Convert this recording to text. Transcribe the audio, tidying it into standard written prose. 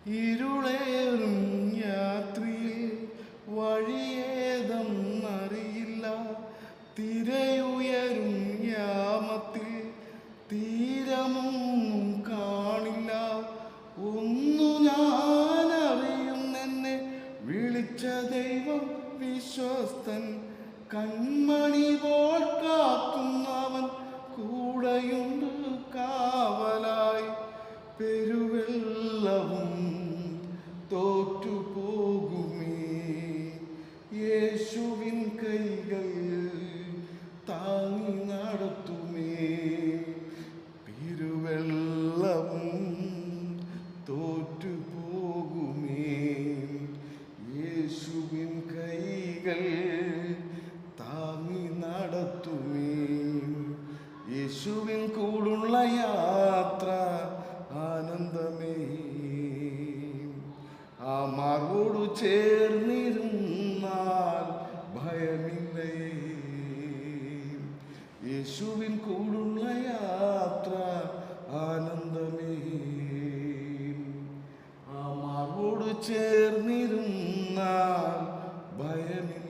ഇരുളേറും യാത്രയിൽ വഴിയേതെന്നറിയില്ല. തിരയുയരും യാമത്തിൽ തീരമൊന്നും കാണില്ല. ഒന്നു ഞാൻ അറിയുന്നെന്നെ വിളിച്ച ദൈവം വിശ്വസ്തൻ. കൺമണി പോൽ കാക്കുന്നവൻ കൂടെയുണ്ട് കാവലായി. പെരുവെള്ളവും തോറ്റുപോകുമേ, യേശുവിൻ കൈകൾ താങ്ങി നടത്തുമേ. പെരുവെള്ളവും തോറ്റുപോകുമേ, യേശുവിൻ കൈകൾ താങ്ങി നടത്തുമേ. യേശുവിൻ കൂടുള്ള യാത്ര ആനന്ദമേ, ആ മാർവോടു ചേർന്നിരുന്നാൽ ഭയമില്ലേ. യേശുവിൻ കൂടുള്ള യാത്ര ആനന്ദമേ, ആ മാർവോടു ചേർന്നിരുന്നാൽ ഭയമില്ല.